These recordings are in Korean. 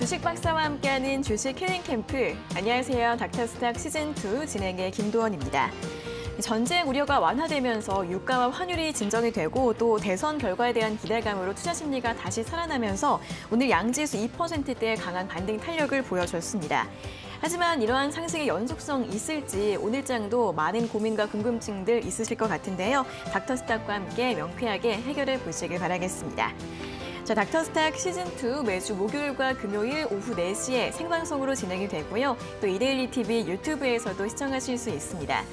주식 박사와 함께하는 주식 힐링 캠프. 안녕하세요. 닥터스탁 시즌2 진행의 김도원입니다. 전쟁 우려가 완화되면서 유가와 환율이 진정이 되고 또 대선 결과에 대한 기대감으로 투자 심리가 다시 살아나면서 오늘 양지수 2%대의 강한 반등 탄력을 보여줬습니다. 하지만 이러한 상승의 연속성 있을지 오늘장도 많은 고민과 궁금증들 있으실 것 같은데요. 닥터스탁과 함께 명쾌하게 해결해 보시길 바라겠습니다. 자, 닥터스탁 시즌2 매주 목요일과 금요일 오후 4시에 생방송으로 진행이 되고요. 또 이데일리 TV 유튜브에서도 시청하실 수 있습니다.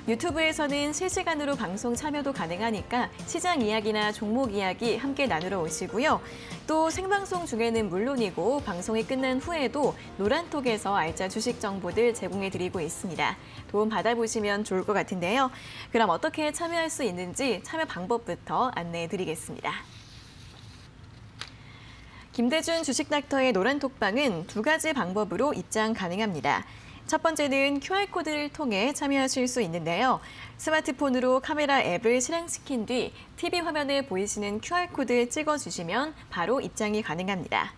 유튜브에서는 실시간으로 방송 참여도 가능하니까 시장 이야기나 종목 이야기 함께 나누러 오시고요. 또 생방송 중에는 물론이고 방송이 끝난 후에도 노란톡에서 알짜 주식 정보들 제공해드리고 있습니다. 도움 받아보시면 좋을 것 같은데요. 그럼 어떻게 참여할 수 있는지 참여 방법부터 안내해드리겠습니다. 김대준 주식닥터의 노란톡방은 두 가지 방법으로 입장 가능합니다. 첫 번째는 QR코드를 통해 참여하실 수 있는데요. 스마트폰으로 카메라 앱을 실행시킨 뒤 TV 화면에 보이시는 QR코드를 찍어주시면 바로 입장이 가능합니다.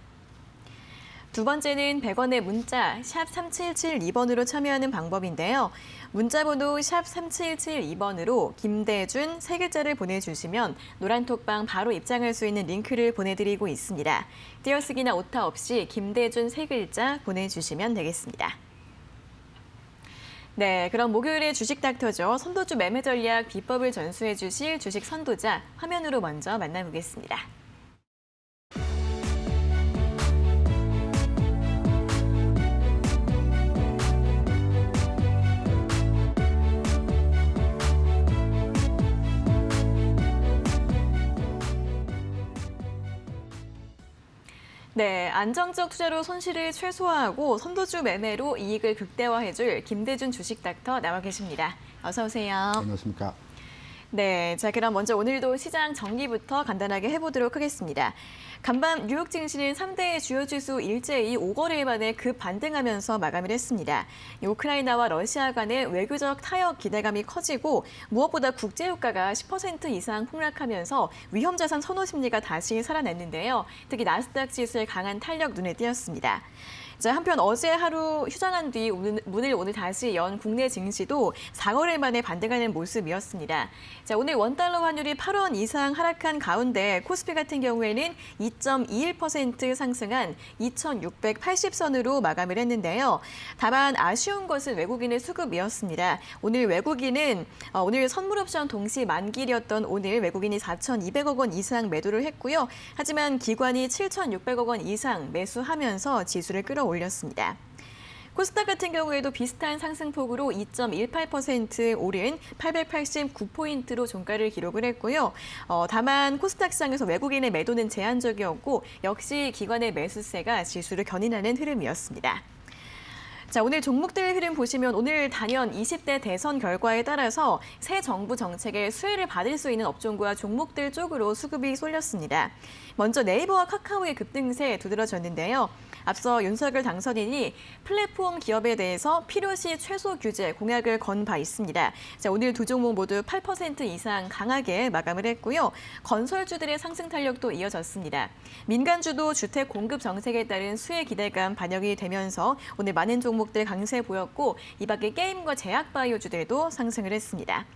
두 번째는 100원의 문자 샵 3772번으로 참여하는 방법인데요. 문자번호 샵 3772번으로 김대준 세 글자를 보내주시면 노란톡방 바로 입장할 수 있는 링크를 보내드리고 있습니다. 띄어쓰기나 오타 없이 김대준 세 글자 보내주시면 되겠습니다. 네, 그럼 목요일의 주식 닥터죠. 선도주 매매 전략 비법을 전수해 주실 주식 선도자 화면으로 먼저 만나보겠습니다. 네, 안정적 투자로 손실을 최소화하고 선도주 매매로 이익을 극대화해줄 김대준 주식 닥터 나와 계십니다. 어서 오세요. 안녕하십니까. 네, 자 그럼 먼저 오늘도 시장 정리부터 간단하게 해보도록 하겠습니다. 간밤 뉴욕 증시는 3대 주요 지수 일제히 5거래일 만에 급 반등하면서 마감을 했습니다. 우크라이나와 러시아 간의 외교적 타협 기대감이 커지고 무엇보다 국제유가가 10% 이상 폭락하면서 위험자산 선호 심리가 다시 살아났는데요. 특히 나스닥 지수의 강한 탄력 눈에 띄었습니다. 자, 한편 어제 하루 휴장한 뒤 문을 오늘 다시 연 국내 증시도 4거래일 만에 반등하는 모습이었습니다. 자, 오늘 원달러 환율이 8원 이상 하락한 가운데 코스피 같은 경우에는 2.21% 상승한 2,680선으로 마감을 했는데요. 다만 아쉬운 것은 외국인의 수급이었습니다. 오늘 외국인은 오늘 선물옵션 동시 만기일이었던 오늘 외국인이 4,200억 원 이상 매도를 했고요. 하지만 기관이 7,600억 원 이상 매수하면서 지수를 끌어올렸습니다. 코스닥 같은 경우에도 비슷한 상승폭으로 2.18% 오른 889포인트로 종가를 기록을 했고요. 다만 코스닥 시장에서 외국인의 매도는 제한적이었고 역시 기관의 매수세가 지수를 견인하는 흐름이었습니다. 자, 오늘 종목들 흐름 보시면 오늘 단연 20대 대선 결과에 따라서 새 정부 정책의 수혜를 받을 수 있는 업종과 종목들 쪽으로 수급이 쏠렸습니다. 먼저 네이버와 카카오의 급등세 두드러졌는데요. 앞서 윤석열 당선인이 플랫폼 기업에 대해서 필요시 최소 규제 공약을 건 바 있습니다. 자, 오늘 두 종목 모두 8% 이상 강하게 마감을 했고요. 건설주들의 상승 탄력도 이어졌습니다. 민간주도 주택 공급 정책에 따른 수혜 기대감 반영이 되면서 오늘 많은 종목들 강세 보였고 이 밖에 게임과 제약 바이오주들도 상승을 했습니다.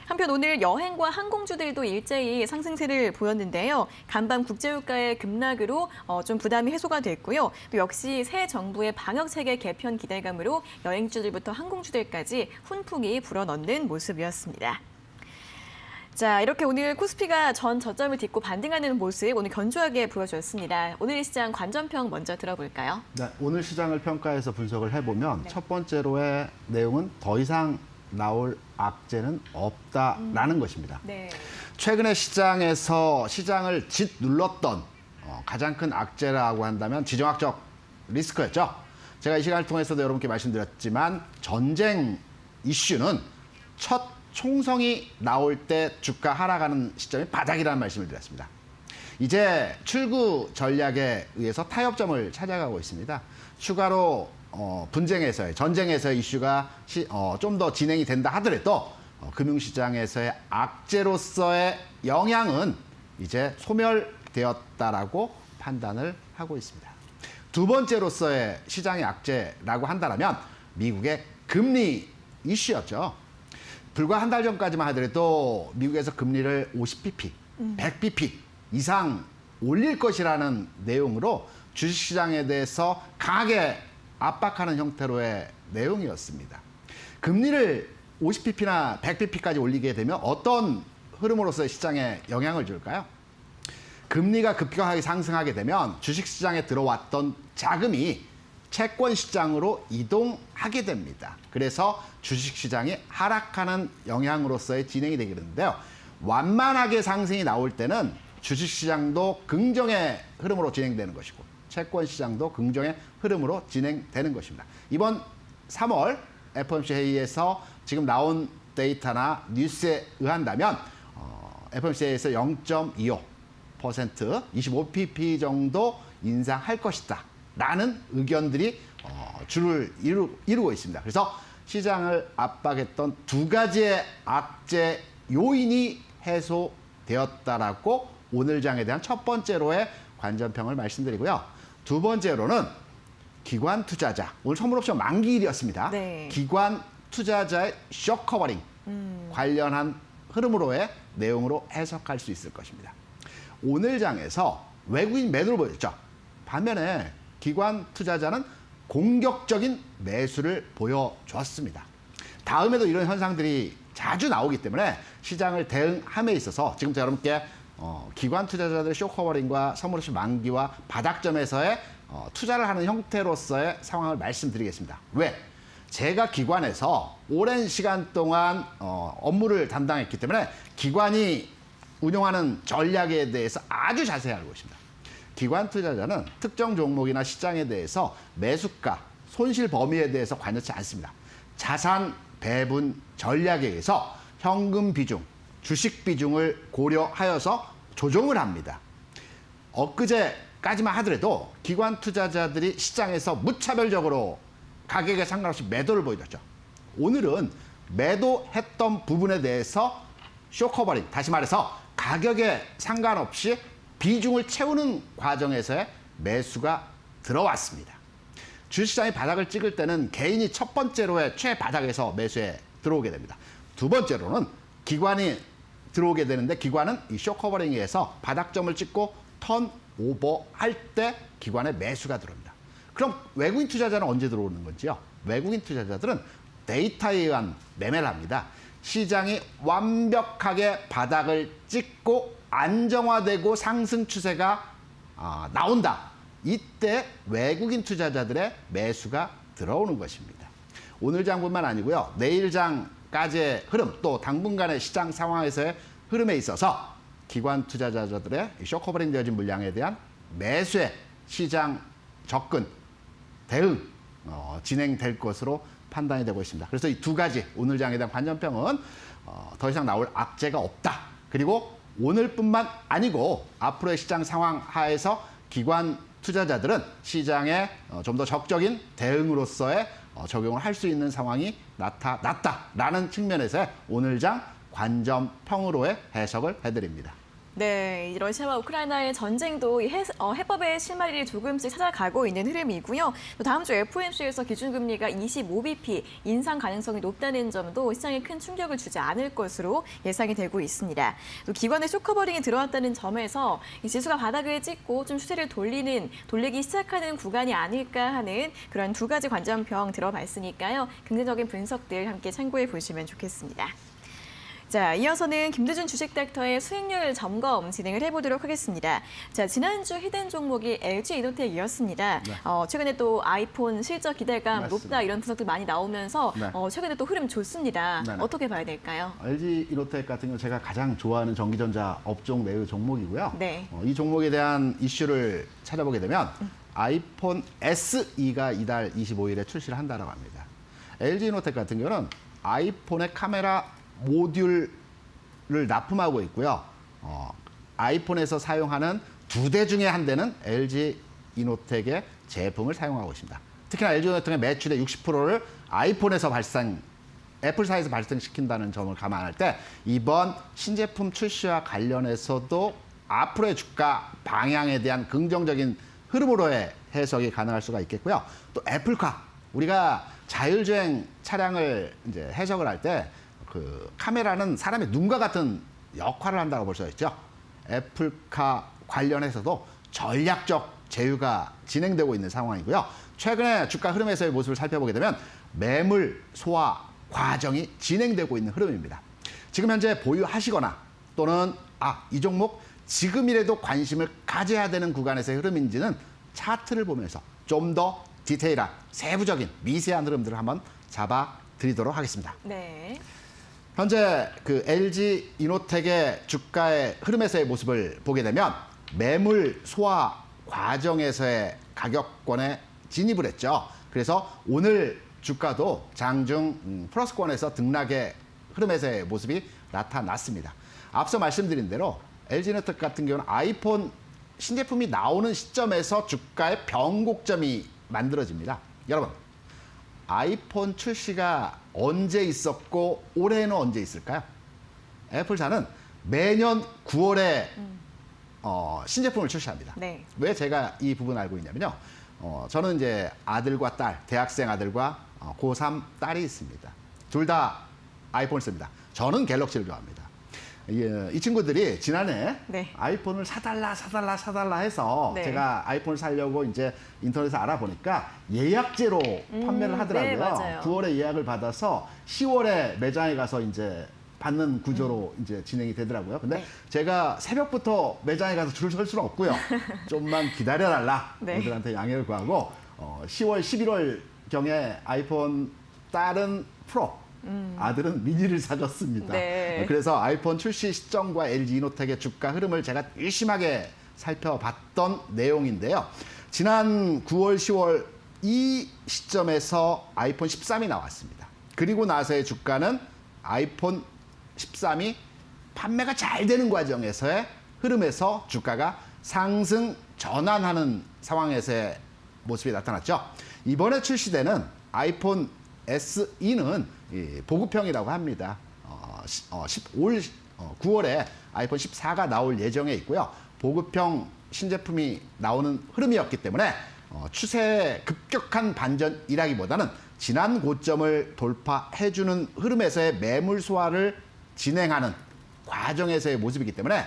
한편 오늘 여행과 항공주들도 일제히 상승세를 보였는데요. 간밤 국제유가의 급락으로 좀 부담이 해소가 됐고요. 또 역시 새 정부의 방역체계 개편 기대감으로 여행주들부터 항공주들까지 훈풍이 불어넣는 모습이었습니다. 자, 이렇게 오늘 코스피가 전 저점을 딛고 반등하는 모습 오늘 견조하게 보여줬습니다. 오늘 시장 관전평 먼저 들어볼까요? 네, 오늘 시장을 평가해서 분석을 해보면 첫 번째로의 내용은 더 이상 나올 악재는 없다라는 것입니다. 네. 최근에 시장에서 시장을 짓눌렀던 가장 큰 악재라고 한다면 지정학적 리스크였죠. 제가 이 시간을 통해서도 여러분께 말씀드렸지만 전쟁 이슈는 첫 총성이 나올 때 주가 하락하는 시점이 바닥이라는 말씀을 드렸습니다. 이제 출구 전략에 의해서 타협점을 찾아가고 있습니다. 추가로 분쟁에서의 전쟁에서의 이슈가 좀 더 진행이 된다 하더라도 금융시장에서의 악재로서의 영향은 이제 소멸되었다라고 판단을 하고 있습니다. 두 번째로서의 시장의 악재라고 한다면 미국의 금리 이슈였죠. 불과 한 달 전까지만 하더라도 미국에서 금리를 50bp, 100bp 이상 올릴 것이라는 내용으로 주식시장에 대해서 강하게 압박하는 형태로의 내용이었습니다. 금리를 50bp나 100bp까지 올리게 되면 어떤 흐름으로서의 시장에 영향을 줄까요? 금리가 급격하게 상승하게 되면 주식시장에 들어왔던 자금이 채권시장으로 이동하게 됩니다. 그래서 주식시장이 하락하는 영향으로서의 진행이 되게 되는데요. 완만하게 상승이 나올 때는 주식시장도 긍정의 흐름으로 진행되는 것이고 채권시장도 긍정의 흐름으로 진행되는 것입니다. 이번 3월 FOMC 회의에서 지금 나온 데이터나 뉴스에 의한다면 FOMC에서 0.25% 25pp 정도 인상할 것이다 라는 의견들이 줄을 이루고 있습니다. 그래서 시장을 압박했던 두 가지의 악재 요인이 해소되었다라고 오늘 장에 대한 첫 번째로의 관전평을 말씀드리고요. 두 번째로는 기관 투자자, 오늘 선물 옵션 만기일이었습니다. 네. 기관 투자자의 쇼 커버링 관련한 흐름으로의 내용으로 해석할 수 있을 것입니다. 오늘 장에서 외국인 매도를 보였죠. 반면에 기관 투자자는 공격적인 매수를 보여줬습니다. 다음에도 이런 현상들이 자주 나오기 때문에 시장을 대응함에 있어서 지금부터 여러분께 기관 투자자들의 쇼커버링과 선물옵션 만기와 바닥점에서의 투자를 하는 형태로서의 상황을 말씀드리겠습니다. 왜? 제가 기관에서 오랜 시간 동안 업무를 담당했기 때문에 기관이 운용하는 전략에 대해서 아주 자세히 알고 있습니다. 기관 투자자는 특정 종목이나 시장에 대해서 매수가, 손실 범위에 대해서 관여치 않습니다. 자산 배분 전략에 의해서 현금 비중, 주식 비중을 고려하여서 조정을 합니다. 엊그제까지만 하더라도 기관 투자자들이 시장에서 무차별적으로 가격에 상관없이 매도를 보여줬죠. 오늘은 매도했던 부분에 대해서 쇼커버링, 다시 말해서 가격에 상관없이 비중을 채우는 과정에서의 매수가 들어왔습니다. 주식시장이 바닥을 찍을 때는 개인이 첫 번째로의 최바닥에서 매수에 들어오게 됩니다. 두 번째로는 기관이 들어오게 되는데 기관은 이 쇼커버링에 의해서 바닥점을 찍고 턴오버 할 때 기관의 매수가 들어옵니다. 그럼 외국인 투자자는 언제 들어오는 건지요? 외국인 투자자들은 데이터에 의한 매매를 합니다. 시장이 완벽하게 바닥을 찍고 안정화되고 상승 추세가 나온다. 이때 외국인 투자자들의 매수가 들어오는 것입니다. 오늘 장뿐만 아니고요. 내일 장까지의 흐름 또 당분간의 시장 상황에서의 흐름에 있어서 기관 투자자들의 쇼커버링 되어진 물량에 대한 매수의 시장 접근, 대응 진행될 것으로 판단이 되고 있습니다. 그래서 이 두 가지 오늘 장에 대한 관전평은 더 이상 나올 악재가 없다. 그리고 오늘뿐만 아니고 앞으로의 시장 상황 하에서 기관 투자자들은 시장에 좀 더 적극적인 대응으로서의 적용을 할 수 있는 상황이 나타났다라는 측면에서의 오늘 장 관전평으로의 해석을 해드립니다. 네, 이 러시아와 우크라이나의 전쟁도 이 해법의 실마리를 조금씩 찾아가고 있는 흐름이고요. 또 다음 주 FOMC에서 기준금리가 25bp 인상 가능성이 높다는 점도 시장에 큰 충격을 주지 않을 것으로 예상이 되고 있습니다. 또 기관의 쇼커버링이 들어왔다는 점에서 이 지수가 바닥을 찍고 좀 추세를 돌리기 시작하는 구간이 아닐까 하는 그런 두 가지 관전평 들어봤으니까요. 긍정적인 분석들 함께 참고해 보시면 좋겠습니다. 자, 이어서는 김두준 주식닥터의 수익률 점검 진행을 해보도록 하겠습니다. 자, 지난주 히든 종목이 LG이노텍이었습니다. 네. 최근에 또 아이폰 실적 기대감 맞습니다. 높다 이런 분석들 많이 나오면서 네. 최근에 또 흐름 좋습니다. 네네. 어떻게 봐야 될까요? LG이노텍 같은 경우 제가 가장 좋아하는 전기전자 업종 내의 종목이고요. 네. 이 종목에 대한 이슈를 찾아보게 되면 아이폰 SE가 이달 25일에 출시를 한다고 합니다. LG이노텍 같은 경우는 아이폰의 카메라 모듈을 납품하고 있고요. 아이폰에서 사용하는 2대 중에 한 대는 LG이노텍의 제품을 사용하고 있습니다. 특히나 LG이노텍의 매출의 60%를 아이폰에서 애플사에서 발생시킨다는 점을 감안할 때 이번 신제품 출시와 관련해서도 앞으로의 주가 방향에 대한 긍정적인 흐름으로의 해석이 가능할 수가 있겠고요. 또 애플카, 우리가 자율주행 차량을 이제 해석을 할 때 그 카메라는 사람의 눈과 같은 역할을 한다고 볼 수가 있죠. 애플카 관련해서도 전략적 제휴가 진행되고 있는 상황이고요. 최근에 주가 흐름에서의 모습을 살펴보게 되면 매물 소화 과정이 진행되고 있는 흐름입니다. 지금 현재 보유하시거나 또는 이 종목 지금이라도 관심을 가져야 되는 구간에서의 흐름인지는 차트를 보면서 좀 더 디테일한 세부적인 미세한 흐름들을 한번 잡아드리도록 하겠습니다. 네. 현재 그 LG 이노텍의 주가의 흐름에서의 모습을 보게 되면 매물 소화 과정에서의 가격권에 진입을 했죠. 그래서 오늘 주가도 장중 플러스권에서 등락의 흐름에서의 모습이 나타났습니다. 앞서 말씀드린 대로 LG이노텍 같은 경우는 아이폰 신제품이 나오는 시점에서 주가의 변곡점이 만들어집니다. 여러분, 아이폰 출시가 언제 있었고 올해는 언제 있을까요? 애플사는 매년 9월에 신제품을 출시합니다. 네. 왜 제가 이 부분을 알고 있냐면요. 저는 이제 아들과 딸, 대학생 아들과 고3 딸이 있습니다. 둘 다 아이폰을 씁니다. 저는 갤럭시를 좋아합니다. 이 친구들이 지난해 네. 아이폰을 사달라 해서 네. 제가 아이폰을 사려고 이제 인터넷에서 알아보니까 예약제로 판매를 하더라고요. 네, 맞아요. 9월에 예약을 받아서 10월에 매장에 가서 이제 받는 구조로 이제 진행이 되더라고요. 근데 네. 제가 새벽부터 매장에 가서 줄을 설 수는 없고요. 좀만 기다려달라. 네. 애들한테 양해를 구하고 10월, 11월 경에 아이폰 딸은 프로, 아들은 미니를 사줬습니다. 네. 그래서 아이폰 출시 시점과 LG 이노텍의 주가 흐름을 제가 일심하게 살펴봤던 내용인데요. 지난 9월, 10월 이 시점에서 아이폰 13이 나왔습니다. 그리고 나서의 주가는 아이폰 13이 판매가 잘 되는 과정에서의 흐름에서 주가가 상승 전환하는 상황에서의 모습이 나타났죠. 이번에 출시되는 아이폰 SE는 보급형이라고 합니다. 올 9월에 아이폰 14가 나올 예정에 있고요. 보급형 신제품이 나오는 흐름이었기 때문에 추세의 급격한 반전이라기보다는 지난 고점을 돌파해주는 흐름에서의 매물 소화를 진행하는 과정에서의 모습이기 때문에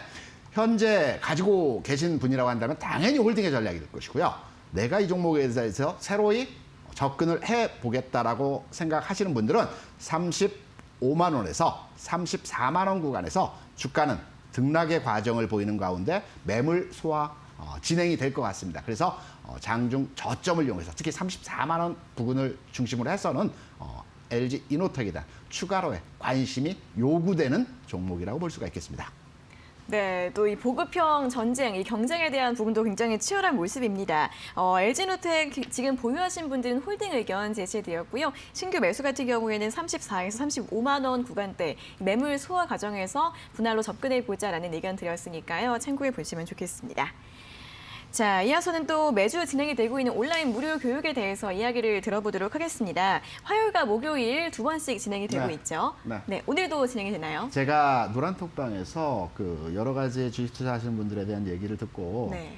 현재 가지고 계신 분이라고 한다면 당연히 홀딩의 전략이 될 것이고요. 내가 이 종목에 대해서 새로이 접근을 해보겠다라고 생각하시는 분들은 35만 원에서 34만 원 구간에서 주가는 등락의 과정을 보이는 가운데 매물 소화 진행이 될 것 같습니다. 그래서 장중 저점을 이용해서 특히 34만 원 부근을 중심으로 해서는 LG 이노텍에 대한 추가로의 관심이 요구되는 종목이라고 볼 수가 있겠습니다. 네, 또 이 보급형 전쟁, 이 경쟁에 대한 부분도 굉장히 치열한 모습입니다. LG노텍 지금 보유하신 분들은 홀딩 의견 제시되었고요. 신규 매수 같은 경우에는 34에서 35만 원 구간대 매물 소화 과정에서 분할로 접근해 보자라는 의견 드렸으니까요. 참고해 보시면 좋겠습니다. 자, 이어서는 또 매주 진행이 되고 있는 온라인 무료 교육에 대해서 이야기를 들어보도록 하겠습니다. 화요일과 목요일 두 번씩 진행이 되고 네. 있죠. 네. 오늘도 진행이 되나요? 제가 노란톡방에서 그 여러 가지 주식 투자하시는 분들에 대한 얘기를 듣고 네.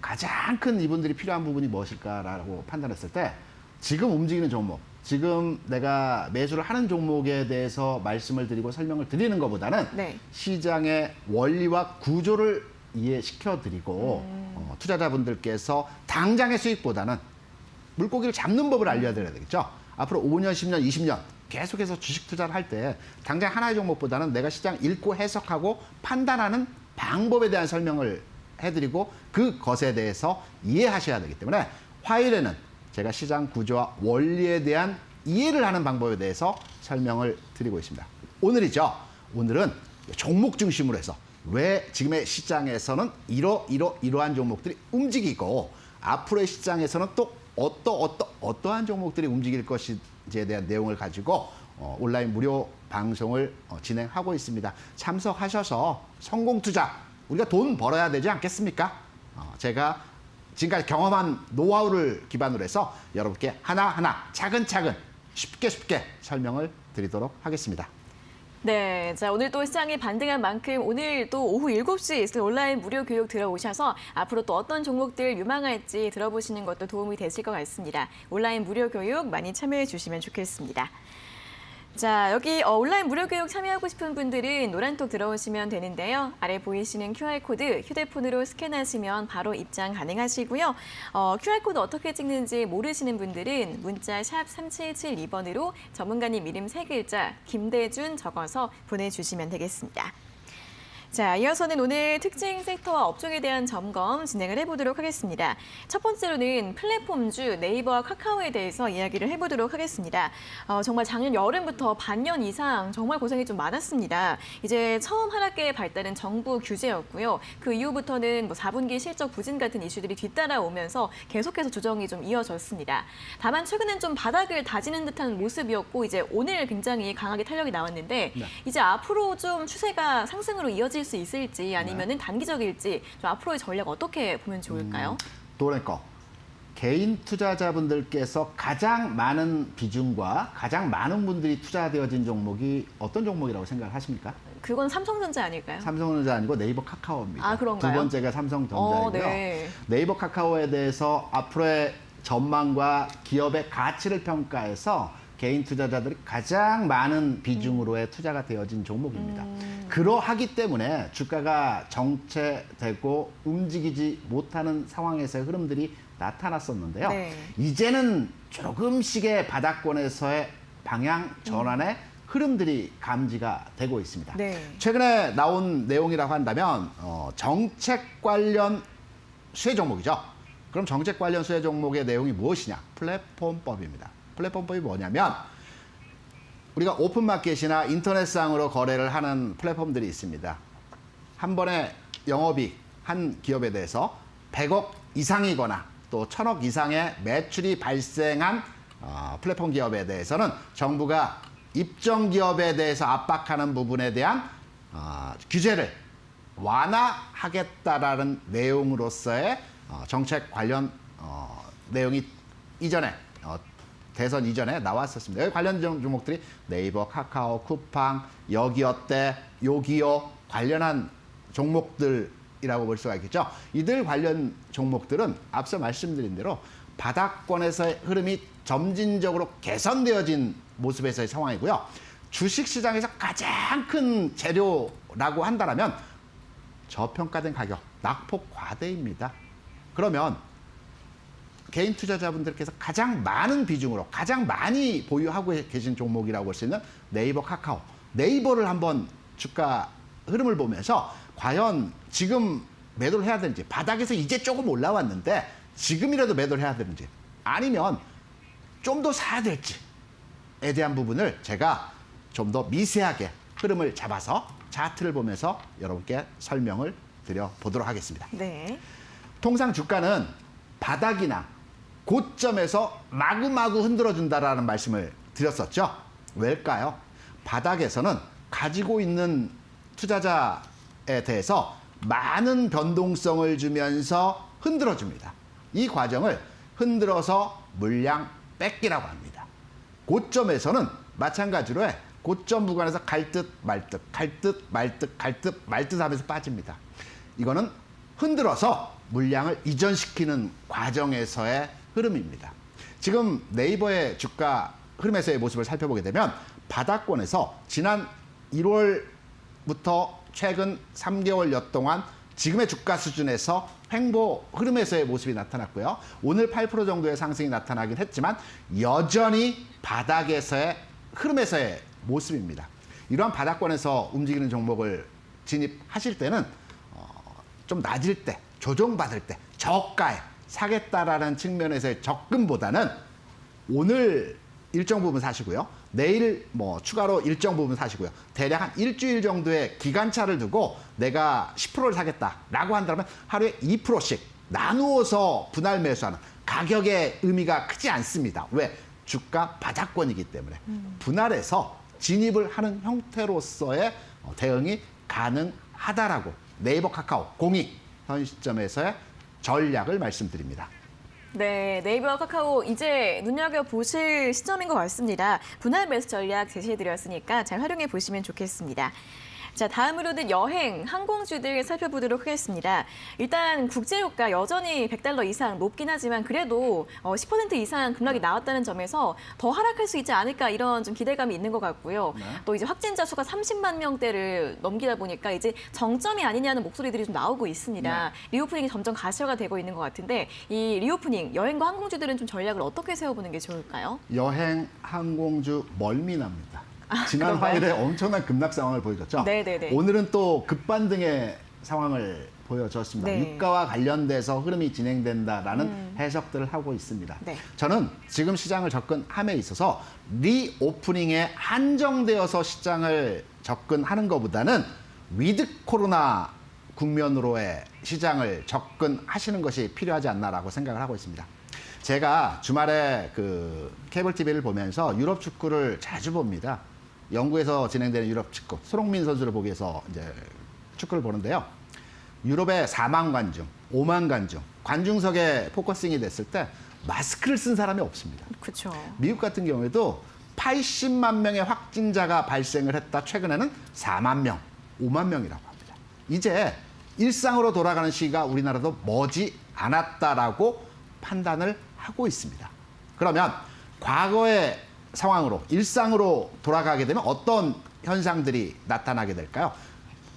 가장 큰 이분들이 필요한 부분이 무엇일까라고 판단했을 때 지금 움직이는 종목, 지금 내가 매수를 하는 종목에 대해서 말씀을 드리고 설명을 드리는 것보다는 네. 시장의 원리와 구조를 이해시켜드리고 투자자분들께서 당장의 수익보다는 물고기를 잡는 법을 알려드려야 되겠죠. 앞으로 5년, 10년, 20년 계속해서 주식 투자를 할 때 당장 하나의 종목보다는 내가 시장 읽고 해석하고 판단하는 방법에 대한 설명을 해드리고 그것에 대해서 이해하셔야 되기 때문에 화요일에는 제가 시장 구조와 원리에 대한 이해를 하는 방법에 대해서 설명을 드리고 있습니다. 오늘이죠. 오늘은 종목 중심으로 해서 왜 지금의 시장에서는 이러한 종목들이 움직이고 앞으로의 시장에서는 또 어떠한 종목들이 움직일 것인지에 대한 내용을 가지고 온라인 무료 방송을 진행하고 있습니다. 참석하셔서 성공 투자, 우리가 돈 벌어야 되지 않겠습니까? 제가 지금까지 경험한 노하우를 기반으로 해서 여러분께 하나하나 차근차근 쉽게 설명을 드리도록 하겠습니다. 네, 자 오늘 또 시장이 반등한 만큼 오늘 또 오후 7시에 있을 온라인 무료 교육 들어오셔서 앞으로 또 어떤 종목들 유망할지 들어보시는 것도 도움이 되실 것 같습니다. 온라인 무료 교육 많이 참여해 주시면 좋겠습니다. 자, 여기 온라인 무료 교육 참여하고 싶은 분들은 노란톡 들어오시면 되는데요. 아래 보이시는 QR코드 휴대폰으로 스캔하시면 바로 입장 가능하시고요. QR코드 어떻게 찍는지 모르시는 분들은 문자 샵 3772번으로 전문가님 이름 3글자 김대준 적어서 보내주시면 되겠습니다. 자, 이어서는 오늘 특징 섹터와 업종에 대한 점검 진행을 해보도록 하겠습니다. 첫 번째로는 플랫폼주 네이버와 카카오에 대해서 이야기를 해보도록 하겠습니다. 정말 작년 여름부터 반년 이상 정말 고생이 좀 많았습니다. 이제 처음 하락기에 발달은 정부 규제였고요. 그 이후부터는 4분기 실적 부진 같은 이슈들이 뒤따라오면서 계속해서 조정이 좀 이어졌습니다. 다만 최근엔 좀 바닥을 다지는 듯한 모습이었고 이제 오늘 굉장히 강하게 탄력이 나왔는데 네. 이제 앞으로 좀 추세가 상승으로 이어질 수 있을지 아니면은 단기적일지 좀 앞으로의 전략 어떻게 보면 좋을까요? 도레꺼 개인 투자자분들께서 가장 많은 비중과 가장 많은 분들이 투자되어진 종목이 어떤 종목이라고 생각을 하십니까? 그건 삼성전자 아닐까요? 삼성전자 아니고 네이버 카카오입니다. 아, 그런가요? 두 번째가 삼성전자이고요. 네. 네이버 카카오에 대해서 앞으로의 전망과 기업의 가치를 평가해서 개인 투자자들이 가장 많은 비중으로의 투자가 되어진 종목입니다. 그러하기 때문에 주가가 정체되고 움직이지 못하는 상황에서의 흐름들이 나타났었는데요. 네. 이제는 조금씩의 바닥권에서의 방향 전환의 흐름들이 감지가 되고 있습니다. 네. 최근에 나온 내용이라고 한다면 정책 관련 수혜 종목이죠. 그럼 정책 관련 수혜 종목의 내용이 무엇이냐? 플랫폼법입니다. 플랫폼법이 뭐냐면 우리가 오픈마켓이나 인터넷상으로 거래를 하는 플랫폼들이 있습니다. 한 번에 영업이익 한 기업에 대해서 100억 이상이거나 또 1000억 이상의 매출이 발생한 플랫폼 기업에 대해서는 정부가 입점 기업에 대해서 압박하는 부분에 대한 규제를 완화하겠다라는 내용으로서의 정책 관련 내용이 이전에 대선 이전에 나왔었습니다. 여기 관련 종목들이 네이버, 카카오, 쿠팡, 여기어때, 요기요 관련한 종목들이라고 볼 수가 있겠죠. 이들 관련 종목들은 앞서 말씀드린 대로 바닥권에서의 흐름이 점진적으로 개선되어진 모습에서의 상황이고요. 주식시장에서 가장 큰 재료라고 한다면 저평가된 가격, 낙폭 과대입니다. 그러면 개인 투자자분들께서 가장 많은 비중으로 가장 많이 보유하고 계신 종목이라고 볼 수 있는 네이버, 카카오. 네이버를 한번 주가 흐름을 보면서 과연 지금 매도를 해야 되는지, 바닥에서 이제 조금 올라왔는데 지금이라도 매도를 해야 되는지, 아니면 좀 더 사야 될지에 대한 부분을 제가 좀 더 미세하게 흐름을 잡아서 차트를 보면서 여러분께 설명을 드려보도록 하겠습니다. 네. 통상 주가는 바닥이나 고점에서 마구마구 흔들어준다라는 말씀을 드렸었죠. 왜일까요? 바닥에서는 가지고 있는 투자자에 대해서 많은 변동성을 주면서 흔들어줍니다. 이 과정을 흔들어서 물량 뺏기라고 합니다. 고점에서는 마찬가지로 고점 구간에서 갈 듯 말 듯, 갈 듯 말 듯, 갈 듯 말 듯 하면서 빠집니다. 이거는 흔들어서 물량을 이전시키는 과정에서의 흐름입니다. 지금 네이버의 주가 흐름에서의 모습을 살펴보게 되면 바닥권에서 지난 1월부터 최근 3개월여 동안 지금의 주가 수준에서 횡보 흐름에서의 모습이 나타났고요. 오늘 8% 정도의 상승이 나타나긴 했지만 여전히 바닥에서의 흐름에서의 모습입니다. 이러한 바닥권에서 움직이는 종목을 진입하실 때는 좀 낮을 때, 조정받을 때, 저가에 사겠다라는 측면에서의 접근보다는 오늘 일정 부분 사시고요. 내일 추가로 일정 부분 사시고요. 대략 한 일주일 정도의 기간차를 두고 내가 10%를 사겠다라고 한다면 하루에 2%씩 나누어서 분할 매수하는 가격의 의미가 크지 않습니다. 왜? 주가 바닥권이기 때문에 분할해서 진입을 하는 형태로서의 대응이 가능하다라고 네이버 카카오 공익 현 시점에서의 전략을 말씀드립니다. 네, 네이버와 카카오 이제 눈여겨보실 시점인 것 같습니다. 분할 매수 전략 제시해드렸으니까 잘 활용해 보시면 좋겠습니다. 자, 다음으로는 여행, 항공주들 살펴보도록 하겠습니다. 일단 국제유가 여전히 $100 이상 높긴 하지만 그래도 10% 이상 급락이 나왔다는 점에서 더 하락할 수 있지 않을까 이런 좀 기대감이 있는 것 같고요. 네. 또 이제 확진자 수가 30만 명대를 넘기다 보니까 이제 정점이 아니냐는 목소리들이 좀 나오고 있습니다. 네. 리오프닝이 점점 가시화가 되고 있는 것 같은데 이 리오프닝, 여행과 항공주들은 좀 전략을 어떻게 세워보는 게 좋을까요? 여행, 항공주 멀미납니다. 지난 그런가요? 화요일에 엄청난 급락 상황을 보여줬죠. 네네네. 오늘은 또 급반등의 상황을 보여줬습니다. 네. 유가와 관련돼서 흐름이 진행된다라는 해석들을 하고 있습니다. 네. 저는 지금 시장을 접근함에 있어서 리오프닝에 한정되어서 시장을 접근하는 것보다는 위드 코로나 국면으로의 시장을 접근하시는 것이 필요하지 않나라고 생각을 하고 있습니다. 제가 주말에 그 케이블 TV를 보면서 유럽 축구를 자주 봅니다. 영국에서 진행되는 유럽 축구, 손흥민 선수를 보기 위해서 이제 축구를 보는데요. 유럽의 4만 관중, 5만 관중, 관중석에 포커싱이 됐을 때 마스크를 쓴 사람이 없습니다. 그렇죠. 미국 같은 경우에도 80만 명의 확진자가 발생을 했다. 최근에는 4만 명, 5만 명이라고 합니다. 이제 일상으로 돌아가는 시기가 우리나라도 머지 않았다라고 판단을 하고 있습니다. 그러면 과거의 상황으로 일상으로 돌아가게 되면 어떤 현상들이 나타나게 될까요?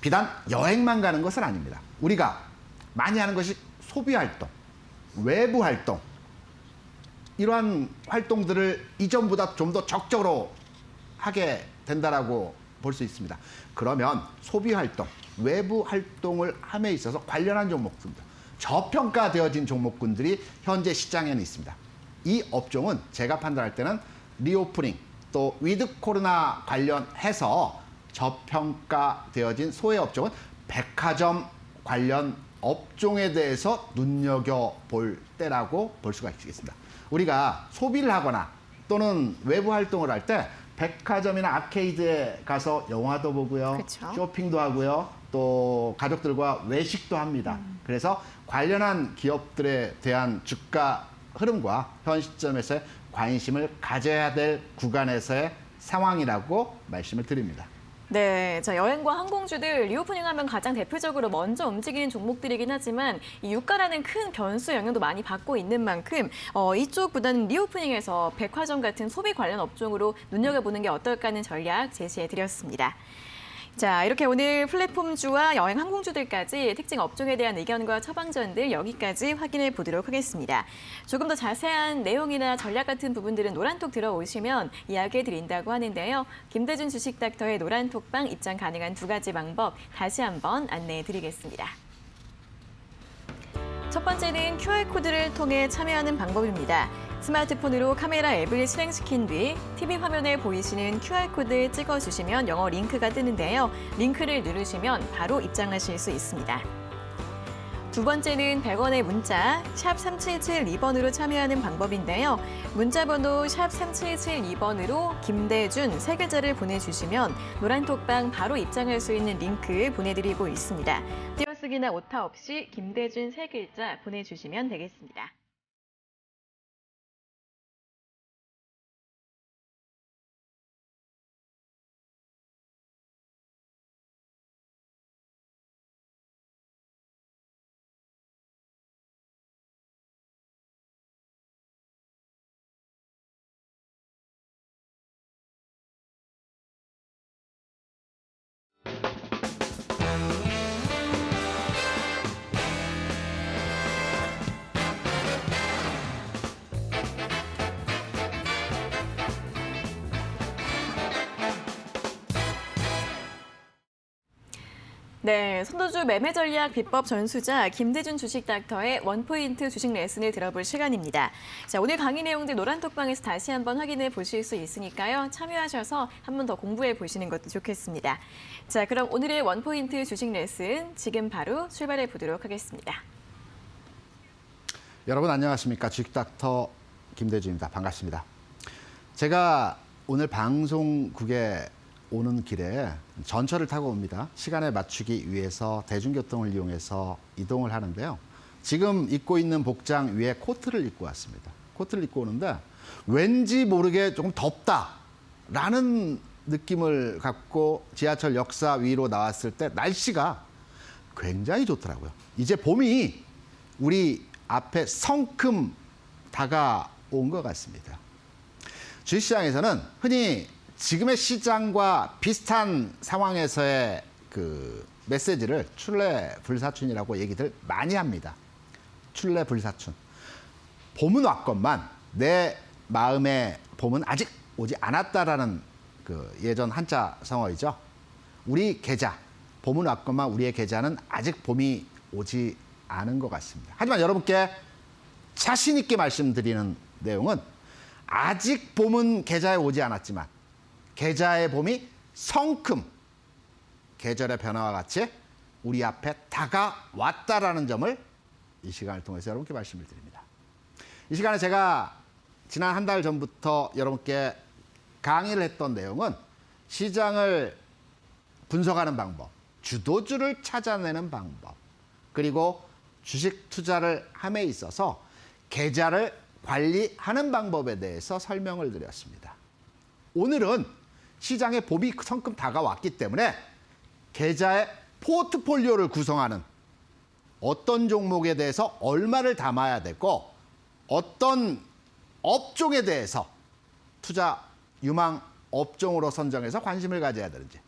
비단 여행만 가는 것은 아닙니다. 우리가 많이 하는 것이 소비 활동, 외부 활동, 이러한 활동들을 이전보다 좀 더 적극적으로 하게 된다라고 볼 수 있습니다. 그러면 소비 활동, 외부 활동을 함에 있어서 관련한 종목군들, 저평가되어진 종목군들이 현재 시장에는 있습니다. 이 업종은 제가 판단할 때는 리오프닝 또 위드 코로나 관련해서 저평가되어진 소외 업종은 백화점 관련 업종에 대해서 눈여겨볼 때라고 볼 수가 있겠습니다. 우리가 소비를 하거나 또는 외부 활동을 할 때 백화점이나 아케이드에 가서 영화도 보고요. 그쵸. 쇼핑도 하고요. 또 가족들과 외식도 합니다. 그래서 관련한 기업들에 대한 주가 흐름과 현 시점에서의 관심을 가져야 될 구간에서의 상황이라고 말씀을 드립니다. 네, 자 여행과 항공주들 리오프닝하면 가장 대표적으로 먼저 움직이는 종목들이긴 하지만 이 유가라는 큰 변수 영향도 많이 받고 있는 만큼 이쪽보다는 리오프닝에서 백화점 같은 소비 관련 업종으로 눈여겨보는 게 어떨까 하는 전략 제시해드렸습니다. 자, 이렇게 오늘 플랫폼주와 여행 항공주들까지 특징 업종에 대한 의견과 처방전들 여기까지 확인해 보도록 하겠습니다. 조금 더 자세한 내용이나 전략 같은 부분들은 노란톡 들어오시면 이야기해 드린다고 하는데요. 김대준 주식닥터의 노란톡방 입장 가능한 두 가지 방법 다시 한번 안내해 드리겠습니다. 첫 번째는 QR코드를 통해 참여하는 방법입니다. 스마트폰으로 카메라 앱을 실행시킨 뒤 TV 화면에 보이시는 QR코드 찍어주시면 영어 링크가 뜨는데요. 링크를 누르시면 바로 입장하실 수 있습니다. 두 번째는 100원의 문자 샵 3772번으로 참여하는 방법인데요. 문자번호 샵 3772번으로 김대준 세 글자를 보내주시면 노란톡방 바로 입장할 수 있는 링크 보내드리고 있습니다. 띄어쓰기나 오타 없이 김대준 세 글자 보내주시면 되겠습니다. 네, 선도주 매매 전략 비법 전수자 김대준 주식닥터의 원포인트 주식 레슨을 들어볼 시간입니다. 자, 오늘 강의 내용들 노란톡방에서 다시 한번 확인해 보실 수 있으니까요. 참여하셔서 한 번 더 공부해 보시는 것도 좋겠습니다. 자, 그럼 오늘의 원포인트 주식 레슨 지금 바로 출발해 보도록 하겠습니다. 여러분 안녕하십니까. 주식닥터 김대준입니다. 반갑습니다. 제가 오늘 방송국에 오는 길에 전철을 타고 옵니다. 시간에 맞추기 위해서 대중교통을 이용해서 이동을 하는데요. 지금 입고 있는 복장 위에 코트를 입고 왔습니다. 코트를 입고 오는데 왠지 모르게 조금 덥다라는 느낌을 갖고 지하철 역사 위로 나왔을 때 날씨가 굉장히 좋더라고요. 이제 봄이 우리 앞에 성큼 다가온 것 같습니다. 주식시장에서는 흔히 지금의 시장과 비슷한 상황에서의 그 메시지를 출래불사춘이라고 얘기들 많이 합니다. 출래불사춘. 봄은 왔건만 내 마음에 봄은 아직 오지 않았다라는 그 예전 한자 성어이죠. 우리 계좌, 봄은 왔건만 우리의 계좌는 아직 봄이 오지 않은 것 같습니다. 하지만 여러분께 자신 있게 말씀드리는 내용은 아직 봄은 계좌에 오지 않았지만 계좌의 봄이 성큼 계절의 변화와 같이 우리 앞에 다가왔다라는 점을 이 시간을 통해서 여러분께 말씀을 드립니다. 이 시간에 제가 지난 한 달 전부터 여러분께 강의를 했던 내용은 시장을 분석하는 방법, 주도주를 찾아내는 방법, 그리고 주식 투자를 함에 있어서 계좌를 관리하는 방법에 대해서 설명을 드렸습니다. 오늘은 시장에 봄이 성큼 다가왔기 때문에 계좌의 포트폴리오를 구성하는 어떤 종목에 대해서 얼마를 담아야 되고 어떤 업종에 대해서 투자 유망 업종으로 선정해서 관심을 가져야 되는지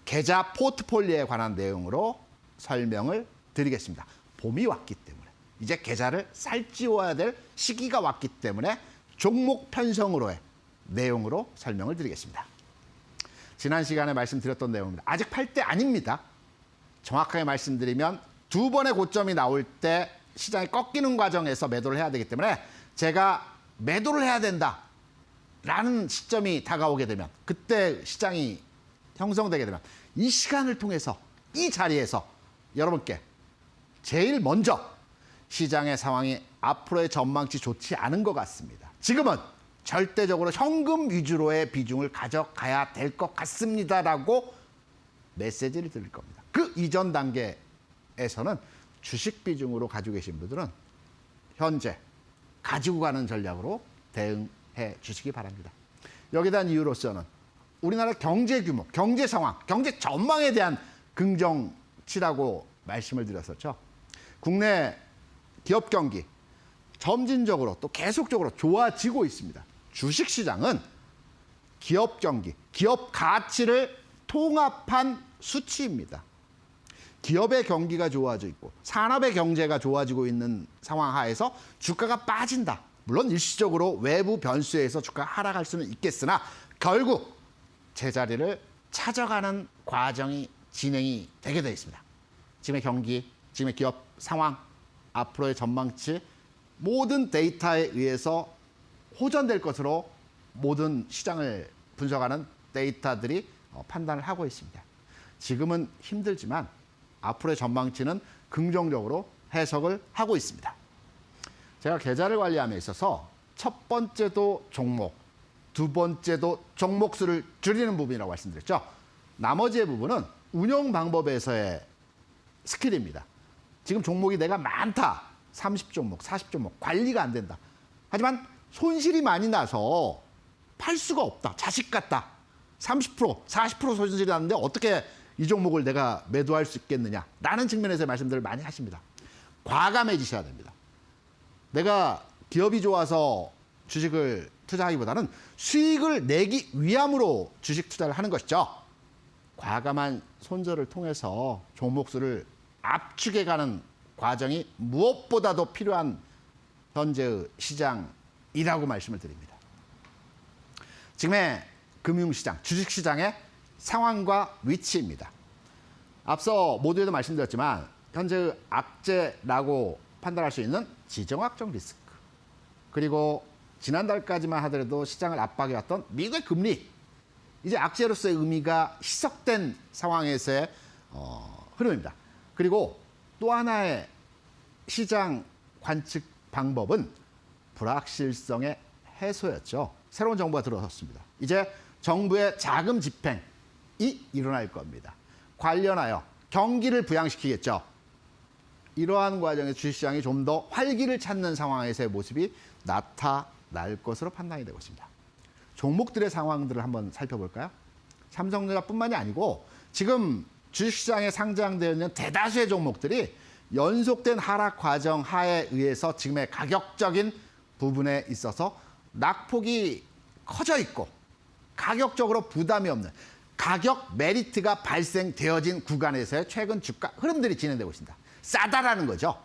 계좌 포트폴리오에 관한 내용으로 설명을 드리겠습니다. 봄이 왔기 때문에 이제 계좌를 살찌워야 될 시기가 왔기 때문에 종목 편성으로의 내용으로 설명을 드리겠습니다. 지난 시간에 말씀드렸던 내용입니다. 아직 팔 때 아닙니다. 정확하게 말씀드리면 두 번의 고점이 나올 때 시장이 꺾이는 과정에서 매도를 해야 되기 때문에 제가 매도를 해야 된다라는 시점이 다가오게 되면 그때 시장이 형성되게 되면 이 시간을 통해서 이 자리에서 여러분께 제일 먼저 시장의 상황이 앞으로의 전망치 좋지 않은 것 같습니다. 지금은 절대적으로 현금 위주로의 비중을 가져가야 될 것 같습니다라고 메시지를 드릴 겁니다. 그 이전 단계에서는 주식 비중으로 가지고 계신 분들은 현재 가지고 가는 전략으로 대응해 주시기 바랍니다. 여기에 대한 이유로서는 우리나라 경제 규모, 경제 상황, 경제 전망에 대한 긍정치라고 말씀을 드렸었죠. 국내 기업 경기 점진적으로 또 계속적으로 좋아지고 있습니다. 주식시장은 기업 경기, 기업 가치를 통합한 수치입니다. 기업의 경기가 좋아져 있고 산업의 경제가 좋아지고 있는 상황 하에서 주가가 빠진다. 물론 일시적으로 외부 변수에 의해서 주가가 하락할 수는 있겠으나 결국 제자리를 찾아가는 과정이 진행이 되게 되어 있습니다. 지금의 경기, 지금의 기업 상황, 앞으로의 전망치 모든 데이터에 의해서 호전될 것으로 모든 시장을 분석하는 데이터들이 판단을 하고 있습니다. 지금은 힘들지만 앞으로의 전망치는 긍정적으로 해석을 하고 있습니다. 제가 계좌를 관리함에 있어서 첫 번째도 종목, 두 번째도 종목 수를 줄이는 부분이라고 말씀드렸죠. 나머지의 부분은 운영 방법에서의 스킬입니다. 지금 종목이 내가 많다. 30종목, 40종목 관리가 안 된다. 하지만 손실이 많이 나서 팔 수가 없다. 자식 같다. 30%, 40% 손실이 나는데 어떻게 이 종목을 내가 매도할 수 있겠느냐라는 측면에서 말씀들을 많이 하십니다. 과감해지셔야 됩니다. 내가 기업이 좋아서 주식을 투자하기보다는 수익을 내기 위함으로 주식 투자를 하는 것이죠. 과감한 손절을 통해서 종목 수를 압축해가는 과정이 무엇보다도 필요한 현재의 시장이라고 말씀을 드립니다. 지금의 금융시장, 주식시장의 상황과 위치입니다. 앞서 모두에도 말씀드렸지만 현재의 악재라고 판단할 수 있는 지정학적 리스크, 그리고 지난달까지만 하더라도 시장을 압박해왔던 미국의 금리, 이제 악재로서의 의미가 희석된 상황에서의 흐름입니다. 그리고 또 하나의 시장 관측 방법은 불확실성의 해소였죠. 새로운 정부가 들어섰습니다. 이제 정부의 자금 집행이 일어날 겁니다. 관련하여 경기를 부양시키겠죠. 이러한 과정에서 주식시장이 좀 더 활기를 찾는 상황에서의 모습이 나타날 것으로 판단이 되고 있습니다. 종목들의 상황들을 한번 살펴볼까요? 삼성전자뿐만이 아니고 지금 주식시장에 상장되어 있는 대다수의 종목들이 연속된 하락 과정 하에 의해서 지금의 가격적인 부분에 있어서 낙폭이 커져 있고 가격적으로 부담이 없는 가격 메리트가 발생되어진 구간에서의 최근 주가 흐름들이 진행되고 있습니다. 싸다라는 거죠.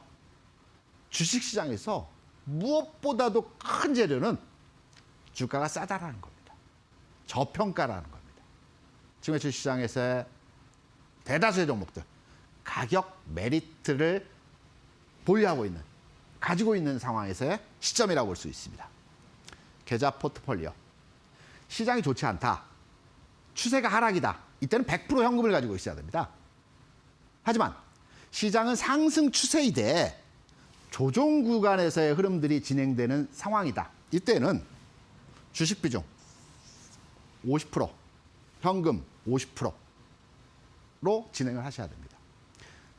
주식시장에서 무엇보다도 큰 재료는 주가가 싸다라는 겁니다. 저평가라는 겁니다. 지금의 주식시장에서의 대다수의 종목들 가격 메리트를 보유하고 있는 가지고 있는 상황에서의 시점이라고 볼 수 있습니다. 계좌 포트폴리오 시장이 좋지 않다. 추세가 하락이다. 이때는 100% 현금을 가지고 있어야 됩니다. 하지만 시장은 상승 추세이되 조정 구간에서의 흐름들이 진행되는 상황이다. 이때는 주식 비중 50%, 현금 50%로 진행을 하셔야 됩니다.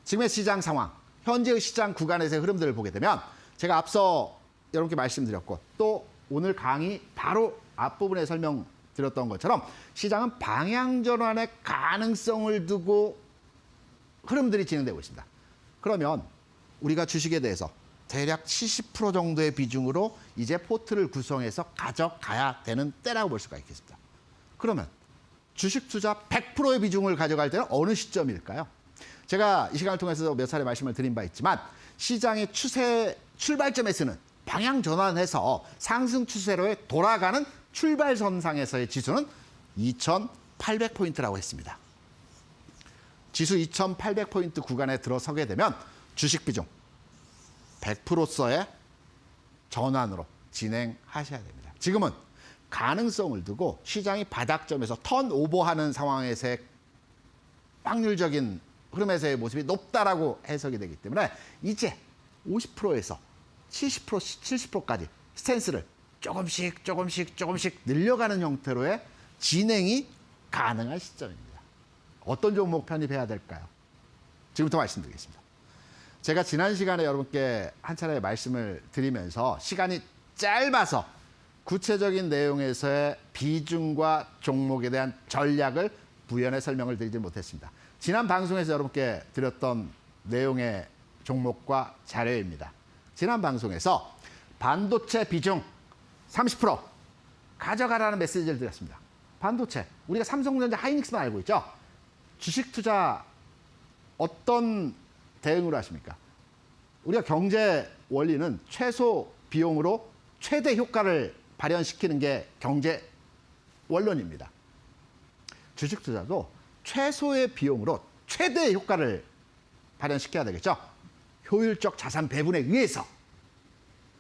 지금의 시장 상황, 현재의 시장 구간에서의 흐름들을 보게 되면 제가 앞서 여러분께 말씀드렸고 또 오늘 강의 바로 앞부분에 설명드렸던 것처럼 시장은 방향 전환의 가능성을 두고 흐름들이 진행되고 있습니다. 그러면 우리가 주식에 대해서 대략 70% 정도의 비중으로 이제 포트를 구성해서 가져가야 되는 때라고 볼 수가 있겠습니다. 그러면 주식 투자 100%의 비중을 가져갈 때는 어느 시점일까요? 제가 이 시간을 통해서 몇 차례 말씀을 드린 바 있지만 시장의 추세 출발점에서는 방향 전환해서 상승 추세로 돌아가는 출발선상에서의 지수는 2,800포인트라고 했습니다. 지수 2,800포인트 구간에 들어서게 되면 주식 비중 100%서의 전환으로 진행하셔야 됩니다. 지금은 가능성을 두고 시장이 바닥점에서 턴오버하는 상황에서의 확률적인 흐름에서의 모습이 높다라고 해석이 되기 때문에 이제 50%에서 70%, 70%까지 스탠스를 조금씩 늘려가는 형태로의 진행이 가능한 시점입니다. 어떤 종목 편입해야 될까요? 지금부터 말씀드리겠습니다. 제가 지난 시간에 여러분께 한 차례 말씀을 드리면서 시간이 짧아서 구체적인 내용에서의 비중과 종목에 대한 전략을 부연해 설명을 드리지 못했습니다. 지난 방송에서 여러분께 드렸던 내용의 종목과 자료입니다. 지난 방송에서 반도체 비중 30% 가져가라는 메시지를 드렸습니다. 반도체, 우리가 삼성전자 하이닉스만 알고 있죠? 주식 투자 어떤 대응으로 하십니까? 우리가 경제 원리는 최소 비용으로 최대 효과를 발현시키는 게 경제 원론입니다. 주식 투자도 최소의 비용으로 최대의 효과를 발현시켜야 되겠죠. 효율적 자산 배분에 의해서.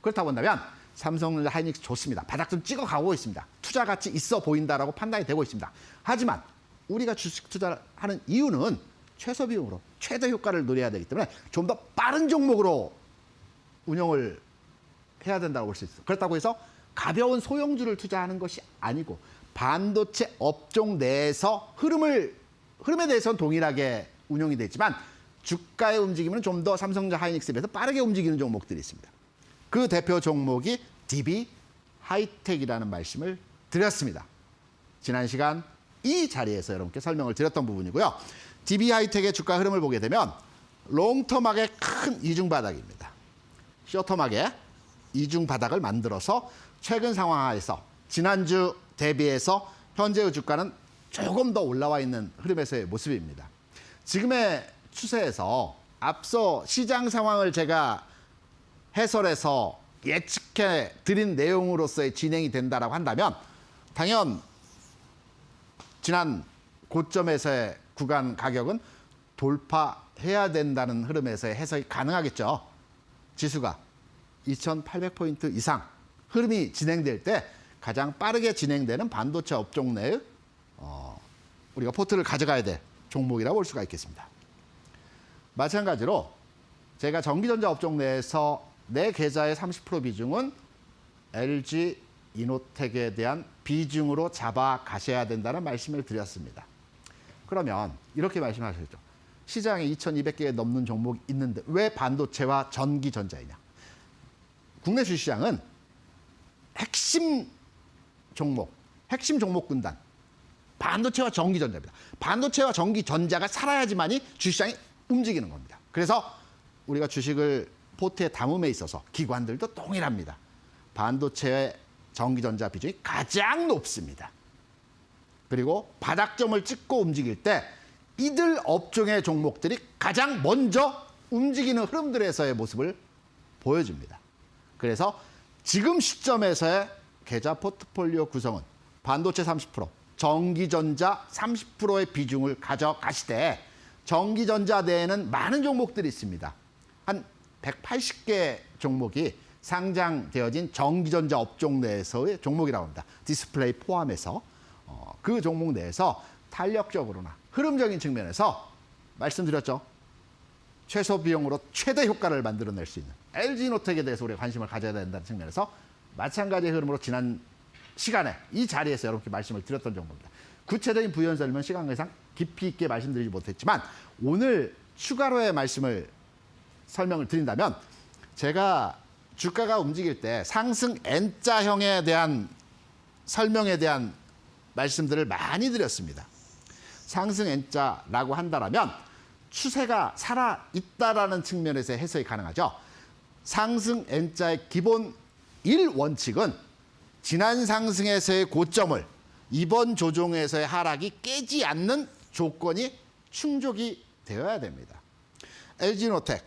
그렇다고 한다면 삼성전자 하이닉스 좋습니다. 바닥 좀 찍어가고 있습니다. 투자 가치 있어 보인다라고 판단이 되고 있습니다. 하지만 우리가 주식 투자를 하는 이유는 최소 비용으로 최대 효과를 노려야 되기 때문에 좀 더 빠른 종목으로 운영을 해야 된다고 볼 수 있어요. 그렇다고 해서 가벼운 소형주를 투자하는 것이 아니고 반도체 업종 내에서 흐름에 대해서는 동일하게 운영이 되지만 주가의 움직임은 좀 더 삼성전자 하이닉스에 비해서 빠르게 움직이는 종목들이 있습니다. 그 대표 종목이 DB 하이텍이라는 말씀을 드렸습니다. 지난 시간 이 자리에서 여러분께 설명을 드렸던 부분이고요. DB 하이텍의 주가 흐름을 보게 되면 롱텀하게 큰 이중바닥입니다. 숏텀하게 이중바닥을 만들어서 최근 상황하에서 지난주 대비해서 현재의 주가는 조금 더 올라와 있는 흐름에서의 모습입니다. 지금의 추세에서 앞서 시장 상황을 제가 해설해서 예측해 드린 내용으로서의 진행이 된다라고 한다면 당연 지난 고점에서의 구간 가격은 돌파해야 된다는 흐름에서의 해석이 가능하겠죠. 지수가 2,800포인트 이상 흐름이 진행될 때 가장 빠르게 진행되는 반도체 업종 내의 우리가 포트를 가져가야 될 종목이라고 볼 수가 있겠습니다. 마찬가지로 제가 전기전자 업종 내에서 내 계좌의 30% 비중은 LG 이노텍에 대한 비중으로 잡아 가셔야 된다는 말씀을 드렸습니다. 그러면 이렇게 말씀하셨죠. 시장에 2,200개 넘는 종목이 있는데 왜 반도체와 전기전자이냐? 국내 주시장은 핵심 종목 군단, 반도체와 전기전자입니다. 반도체와 전기전자가 살아야지만이 주시장이 움직이는 겁니다. 그래서 우리가 주식을 포트에 담음에 있어서 기관들도 동일합니다. 반도체의 전기전자 비중이 가장 높습니다. 그리고 바닥점을 찍고 움직일 때 이들 업종의 종목들이 가장 먼저 움직이는 흐름들에서의 모습을 보여줍니다. 그래서 지금 시점에서의 계좌 포트폴리오 구성은 반도체 30%, 전기전자 30%의 비중을 가져가시되 전기전자 내에는 많은 종목들이 있습니다. 한 180개 종목이 상장되어진 전기전자 업종 내에서의 종목이라고 합니다. 디스플레이 포함해서 그 종목 내에서 탄력적으로나 흐름적인 측면에서 말씀드렸죠. 최소 비용으로 최대 효과를 만들어낼 수 있는 LG노텍에 대해서 우리가 관심을 가져야 된다는 측면에서 마찬가지의 흐름으로 지난 시간에 이 자리에서 여러분께 말씀을 드렸던 종목입니다. 구체적인 부연 설명 시간 관계상 깊이 있게 말씀드리지 못했지만 오늘 추가로의 설명을 드린다면 제가 주가가 움직일 때 상승 N자형에 대한 설명에 대한 말씀들을 많이 드렸습니다. 상승 N자라고 한다면 추세가 살아있다라는 측면에서 해석이 가능하죠. 상승 N자의 기본 1원칙은 지난 상승에서의 고점을 이번 조정에서의 하락이 깨지 않는 조건이 충족이 되어야 됩니다. LG노텍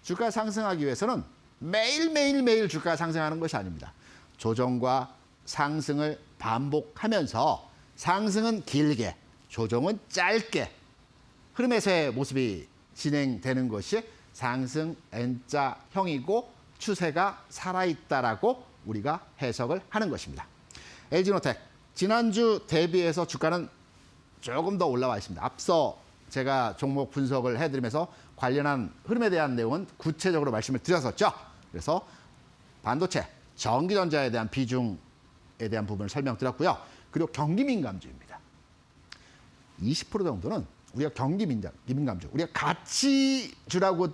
주가 상승하기 위해서는 매일 주가가 상승하는 것이 아닙니다. 조정과 상승을 반복하면서 상승은 길게, 조정은 짧게 흐름에서의 모습이 진행되는 것이 상승 N자형이고 추세가 살아있다라고 우리가 해석을 하는 것입니다. LG노텍 지난주 대비해서 주가는 조금 더 올라와 있습니다. 앞서 제가 종목 분석을 해드리면서 관련한 흐름에 대한 내용은 구체적으로 말씀을 드렸었죠. 그래서 반도체, 전기전자에 대한 비중에 대한 부분을 설명드렸고요. 그리고 경기민감주입니다. 20% 정도는 우리가 경기민감주, 우리가 가치주라고도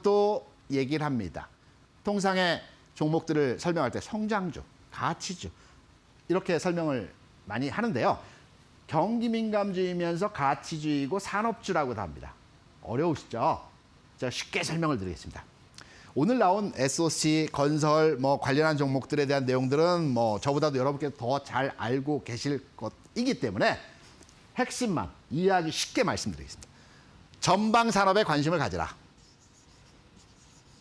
얘기를 합니다. 통상의 종목들을 설명할 때 성장주, 가치주 이렇게 설명을 많이 하는데요. 경기민감주이면서 가치주이고 산업주라고도 합니다. 어려우시죠? 제가 쉽게 설명을 드리겠습니다. 오늘 나온 SOC, 건설, 관련한 종목들에 대한 내용들은 저보다도 여러분께 더 잘 알고 계실 것이기 때문에 핵심만 이해하기 쉽게 말씀드리겠습니다. 전방산업에 관심을 가지라.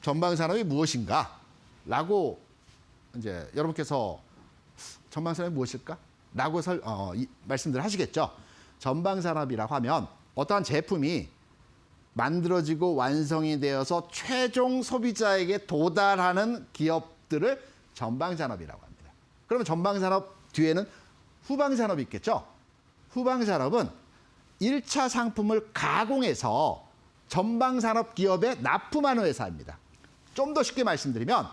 전방산업이 무엇인가? 라고 이제 여러분께서 전방산업이 무엇일까? 라고 말씀들 하시겠죠. 전방산업이라고 하면 어떠한 제품이 만들어지고 완성이 되어서 최종 소비자에게 도달하는 기업들을 전방산업이라고 합니다. 그러면 전방산업 뒤에는 후방산업이 있겠죠. 후방산업은 1차 상품을 가공해서 전방산업 기업에 납품하는 회사입니다. 좀 더 쉽게 말씀드리면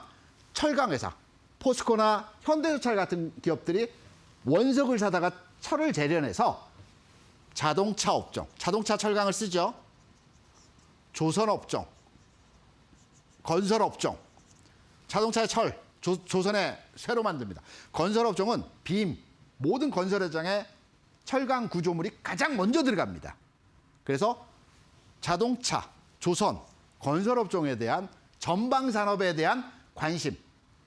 철강회사, 포스코나 현대조철 같은 기업들이 원석을 사다가 철을 재련해서 자동차 업종, 자동차 철강을 쓰죠. 조선업종, 건설업종, 자동차의 철, 조선에 새로 만듭니다. 건설업종은 빔, 모든 건설 현장에 철강 구조물이 가장 먼저 들어갑니다. 그래서 자동차, 조선, 건설업종에 대한 전방산업에 대한 관심,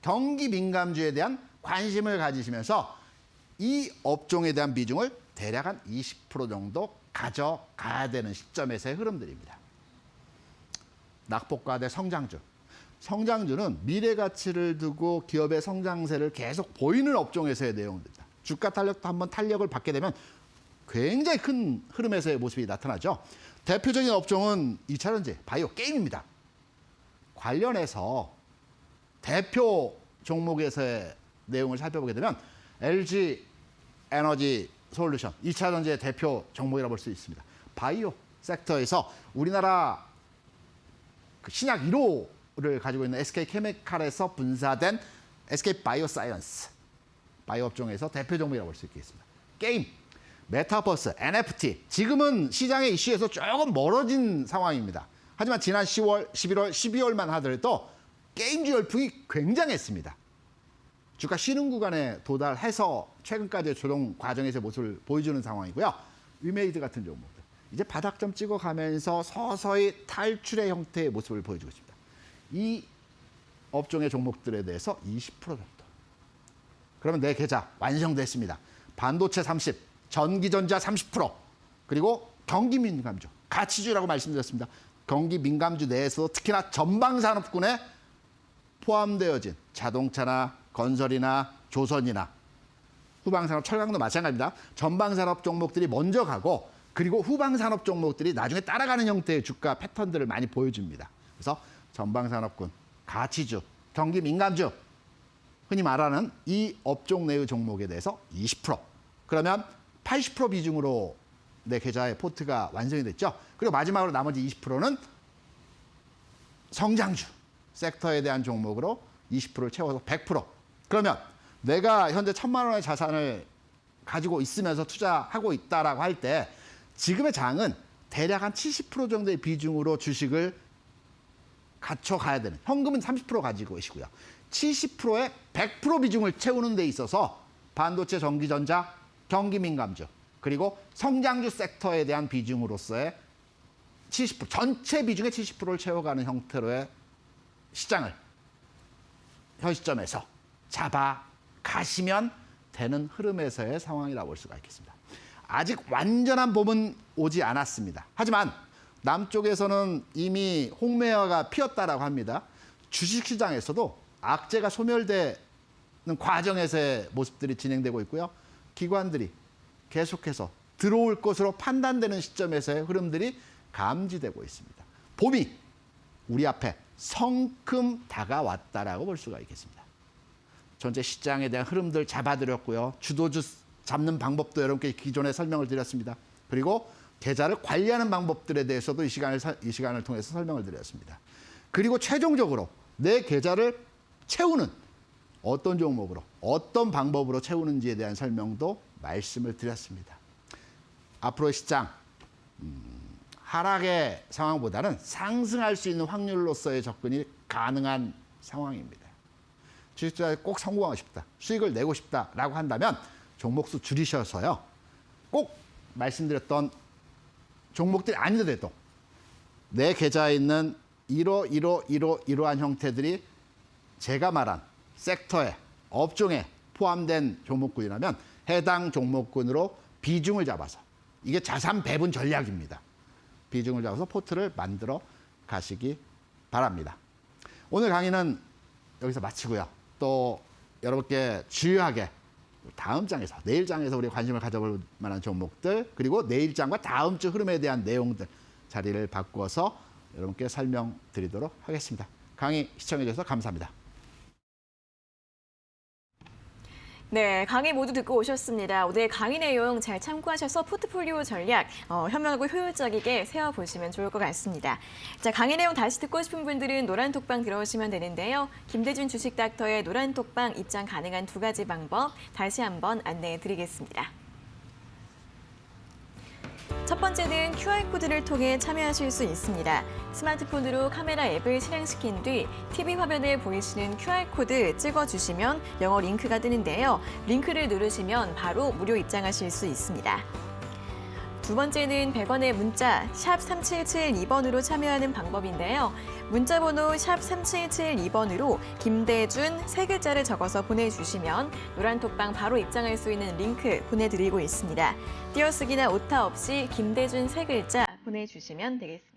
경기민감주에 대한 관심을 가지시면서 이 업종에 대한 비중을 대략 한 20% 정도 가져가야 되는 시점에서의 흐름들입니다. 낙폭과대 성장주. 성장주는 미래 가치를 두고 기업의 성장세를 계속 보이는 업종에서의 내용들입니다. 주가 탄력도 한번 탄력을 받게 되면 굉장히 큰 흐름에서의 모습이 나타나죠. 대표적인 업종은 2차전지, 바이오, 게임입니다. 관련해서 대표 종목에서의 내용을 살펴보게 되면 LG 에너지 솔루션, 2차전지의 대표 종목이라고 볼 수 있습니다. 바이오 섹터에서 우리나라 신약 1호를 가지고 있는 SK케미칼에서 분사된 SK 바이오사이언스, 바이오 업종에서 대표 종목이라고 볼 수 있겠습니다. 게임, 메타버스, NFT. 지금은 시장의 이슈에서 조금 멀어진 상황입니다. 하지만 지난 10월, 11월, 12월만 하더라도 게임주 열풍이 굉장했습니다. 주가 쉬는 구간에 도달해서 최근까지의 조정 과정에서의 모습을 보여주는 상황이고요. 위메이드 같은 종목들. 이제 바닥점 찍어가면서 서서히 탈출의 형태의 모습을 보여주고 있습니다. 이 업종의 종목들에 대해서 20% 정도. 그러면 내 계좌 완성됐습니다. 반도체 30, 전기전자 30%, 그리고 경기민감주, 가치주라고 말씀드렸습니다. 경기민감주 내에서도 특히나 전방산업군에 포함되어진 자동차나 건설이나 조선이나 후방산업, 철강도 마찬가지입니다. 전방산업 종목들이 먼저 가고 그리고 후방산업 종목들이 나중에 따라가는 형태의 주가 패턴들을 많이 보여줍니다. 그래서 전방산업군, 가치주, 경기민감주, 흔히 말하는 이 업종 내의 종목에 대해서 20%. 그러면 80% 비중으로 내 계좌의 포트가 완성이 됐죠. 그리고 마지막으로 나머지 20%는 성장주 섹터에 대한 종목으로 20%를 채워서 100%. 그러면 내가 현재 1,000만 원의 자산을 가지고 있으면서 투자하고 있다라고 할 때 지금의 장은 대략 한 70% 정도의 비중으로 주식을 갖춰가야 되는, 현금은 30% 가지고 계시고요. 70%의 100% 비중을 채우는 데 있어서 반도체, 전기전자, 경기민감주, 그리고 성장주 섹터에 대한 비중으로서의 70%, 전체 비중의 70%를 채워가는 형태로의 시장을 현 시점에서 잡아가시면 되는 흐름에서의 상황이라고 볼 수가 있겠습니다. 아직 완전한 봄은 오지 않았습니다. 하지만 남쪽에서는 이미 홍매화가 피었다라고 합니다. 주식시장에서도 악재가 소멸되는 과정에서의 모습들이 진행되고 있고요. 기관들이 계속해서 들어올 것으로 판단되는 시점에서의 흐름들이 감지되고 있습니다. 봄이 우리 앞에 성큼 다가왔다라고 볼 수가 있겠습니다. 전체 시장에 대한 흐름들 잡아드렸고요. 주도주 잡는 방법도 여러분께 기존에 설명을 드렸습니다. 그리고 계좌를 관리하는 방법들에 대해서도 이 시간을 통해서 설명을 드렸습니다. 그리고 최종적으로 내 계좌를 채우는 어떤 종목으로, 어떤 방법으로 채우는지에 대한 설명도 말씀을 드렸습니다. 앞으로의 시장, 하락의 상황보다는 상승할 수 있는 확률로서의 접근이 가능한 상황입니다. 주식 투자에 꼭 성공하고 싶다, 수익을 내고 싶다라고 한다면 종목수 줄이셔서요. 꼭 말씀드렸던 종목들이 아니더라도 내 계좌에 있는 이러한 형태들이 제가 말한 섹터에, 업종에 포함된 종목군이라면 해당 종목군으로 비중을 잡아서, 이게 자산 배분 전략입니다. 비중을 잡아서 포트를 만들어 가시기 바랍니다. 오늘 강의는 여기서 마치고요. 또 여러분께 주요하게 다음 장에서, 내일 장에서 우리 관심을 가져볼 만한 종목들, 그리고 내일 장과 다음 주 흐름에 대한 내용들 자리를 바꾸어서 여러분께 설명드리도록 하겠습니다. 강의 시청해 주셔서 감사합니다. 네, 강의 모두 듣고 오셨습니다. 오늘 강의 내용 잘 참고하셔서 포트폴리오 전략 현명하고 효율적이게 세워보시면 좋을 것 같습니다. 자, 강의 내용 다시 듣고 싶은 분들은 노란톡방 들어오시면 되는데요. 김대준 주식닥터의 노란톡방 입장 가능한 2가지 방법 다시 한번 안내해 드리겠습니다. 첫 번째는 QR코드를 통해 참여하실 수 있습니다. 스마트폰으로 카메라 앱을 실행시킨 뒤 TV 화면에 보이시는 QR코드 찍어주시면 영어 링크가 뜨는데요. 링크를 누르시면 바로 무료 입장하실 수 있습니다. 두 번째는 100원의 문자 샵 3772번으로 참여하는 방법인데요. 문자번호 샵 3772번으로 김대준 3글자를 적어서 보내주시면 노란톡방 바로 입장할 수 있는 링크 보내드리고 있습니다. 띄어쓰기나 오타 없이 김대준 3글자 보내주시면 되겠습니다.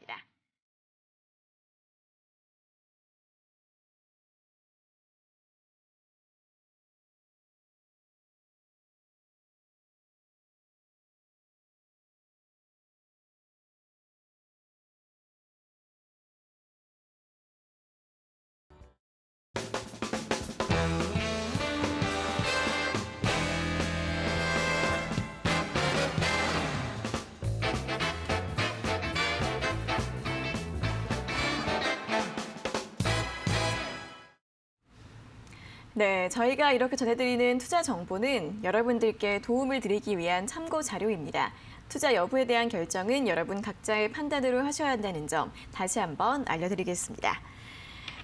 네, 저희가 이렇게 전해드리는 투자 정보는 여러분들께 도움을 드리기 위한 참고 자료입니다. 투자 여부에 대한 결정은 여러분 각자의 판단으로 하셔야 한다는 점 다시 한번 알려드리겠습니다.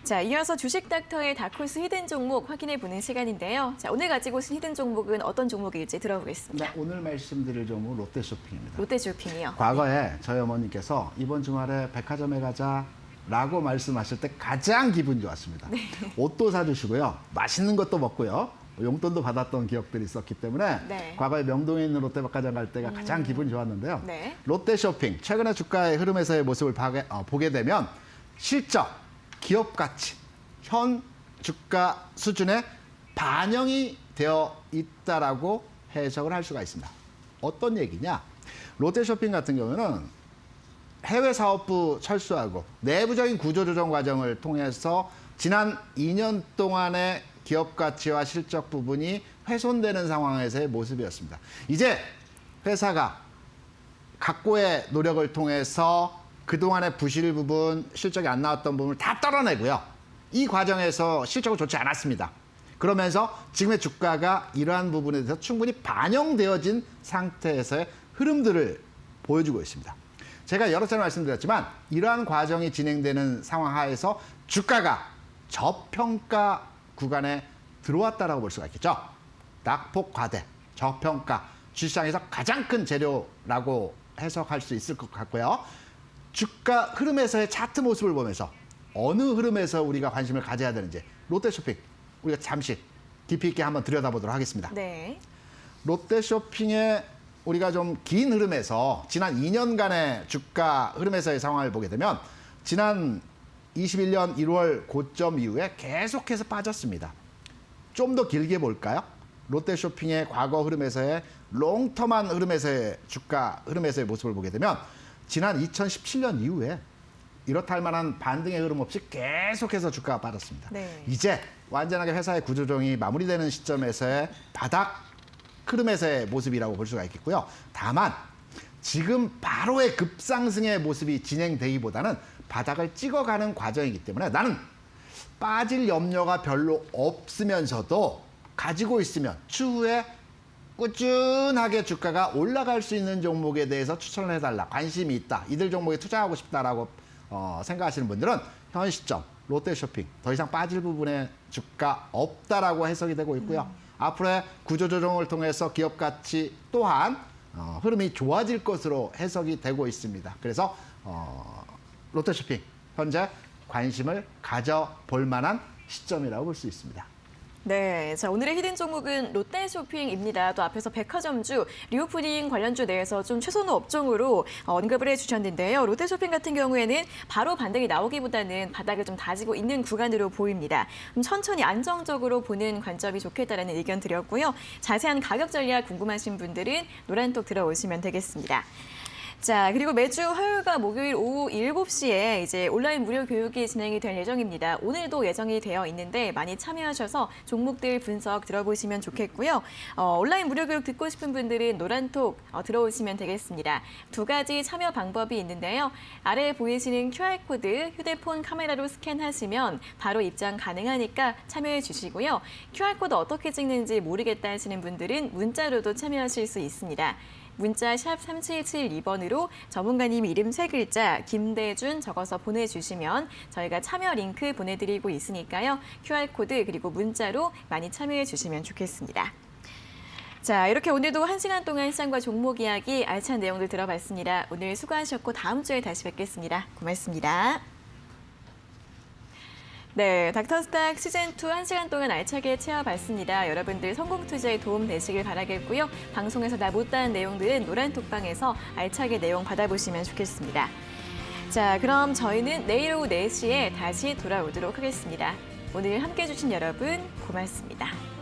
자, 이어서 주식닥터의 다크호스 히든 종목 확인해 보는 시간인데요. 자, 오늘 가지고 오신 히든 종목은 어떤 종목일지 들어보겠습니다. 네, 오늘 말씀드릴 종목은 롯데쇼핑입니다. 롯데쇼핑이요. 과거에 저희 어머니께서 이번 주말에 백화점에 가자라고 말씀하실 때 가장 기분 좋았습니다. 네. 옷도 사주시고요. 맛있는 것도 먹고요. 용돈도 받았던 기억들이 있었기 때문에 네. 과거에 명동에 있는 롯데백화점 갈 때가 가장 기분 좋았는데요. 네. 롯데쇼핑, 최근의 주가의 흐름에서의 모습을 보게 되면 실적, 기업 가치, 현 주가 수준에 반영이 되어 있다라고 해석을 할 수가 있습니다. 어떤 얘기냐? 롯데쇼핑 같은 경우는 해외 사업부 철수하고 내부적인 구조조정 과정을 통해서 지난 2년 동안의 기업 가치와 실적 부분이 훼손되는 상황에서의 모습이었습니다. 이제 회사가 각고의 노력을 통해서 그동안의 부실 부분, 실적이 안 나왔던 부분을 다 떨어내고요. 이 과정에서 실적은 좋지 않았습니다. 그러면서 지금의 주가가 이러한 부분에 대해서 충분히 반영되어진 상태에서의 흐름들을 보여주고 있습니다. 제가 여러 차례 말씀드렸지만 이러한 과정이 진행되는 상황 하에서 주가가 저평가 구간에 들어왔다라고 볼 수가 있겠죠. 낙폭 과대, 저평가, 주시장에서 가장 큰 재료라고 해석할 수 있을 것 같고요. 주가 흐름에서의 차트 모습을 보면서 어느 흐름에서 우리가 관심을 가져야 되는지 롯데쇼핑 우리가 잠시 깊이 있게 한번 들여다보도록 하겠습니다. 네. 롯데쇼핑의 우리가 좀 긴 흐름에서 지난 2년간의 주가 흐름에서의 상황을 보게 되면 지난 21년 1월 고점 이후에 계속해서 빠졌습니다. 좀 더 길게 볼까요? 롯데쇼핑의 과거 흐름에서의 롱텀한 흐름에서의 주가 흐름에서의 모습을 보게 되면 지난 2017년 이후에 이렇다 할 만한 반등의 흐름 없이 계속해서 주가가 빠졌습니다. 네. 이제 완전하게 회사의 구조조정이 마무리되는 시점에서의 바닥 흐름에서의 모습이라고 볼 수가 있겠고요. 다만 지금 바로의 급상승의 모습이 진행되기보다는 바닥을 찍어가는 과정이기 때문에 나는 빠질 염려가 별로 없으면서도 가지고 있으면 추후에 꾸준하게 주가가 올라갈 수 있는 종목에 대해서 추천을 해달라. 관심이 있다. 이들 종목에 투자하고 싶다라고 생각하시는 분들은 현 시점 롯데쇼핑 더 이상 빠질 부분에 주가 없다라고 해석이 되고 있고요. 앞으로의 구조조정을 통해서 기업 가치 또한 흐름이 좋아질 것으로 해석이 되고 있습니다. 그래서 롯데쇼핑 현재 관심을 가져볼 만한 시점이라고 볼 수 있습니다. 네, 자 오늘의 히든 종목은 롯데쇼핑입니다. 또 앞에서 백화점주, 리오프닝 관련주 내에서 좀 최선호 업종으로 언급을 해주셨는데요. 롯데쇼핑 같은 경우에는 바로 반등이 나오기보다는 바닥을 좀 다지고 있는 구간으로 보입니다. 천천히 안정적으로 보는 관점이 좋겠다라는 의견 드렸고요. 자세한 가격 전략 궁금하신 분들은 노란톡 들어오시면 되겠습니다. 자, 그리고 매주 화요일과 목요일 오후 7시에 이제 온라인 무료 교육이 진행이 될 예정입니다. 오늘도 예정이 되어 있는데 많이 참여하셔서 종목들 분석 들어보시면 좋겠고요. 온라인 무료 교육 듣고 싶은 분들은 노란톡 들어오시면 되겠습니다. 두 가지 참여 방법이 있는데요. 아래에 보이시는 QR코드 휴대폰 카메라로 스캔하시면 바로 입장 가능하니까 참여해 주시고요. QR코드 어떻게 찍는지 모르겠다 하시는 분들은 문자로도 참여하실 수 있습니다. 문자 샵 3772번으로 전문가님 이름 3글자 김대준 적어서 보내주시면 저희가 참여 링크 보내드리고 있으니까요. QR코드 그리고 문자로 많이 참여해 주시면 좋겠습니다. 자, 이렇게 오늘도 1시간 동안 시장과 종목 이야기 알찬 내용들 들어봤습니다. 오늘 수고하셨고 다음 주에 다시 뵙겠습니다. 고맙습니다. 네, 닥터스탁 시즌2 1시간 동안 알차게 채워봤습니다. 여러분들 성공 투자에 도움 되시길 바라겠고요. 방송에서 나 못다한 내용들은 노란톡방에서 알차게 내용 받아보시면 좋겠습니다. 자, 그럼 저희는 내일 오후 4시에 다시 돌아오도록 하겠습니다. 오늘 함께해 주신 여러분 고맙습니다.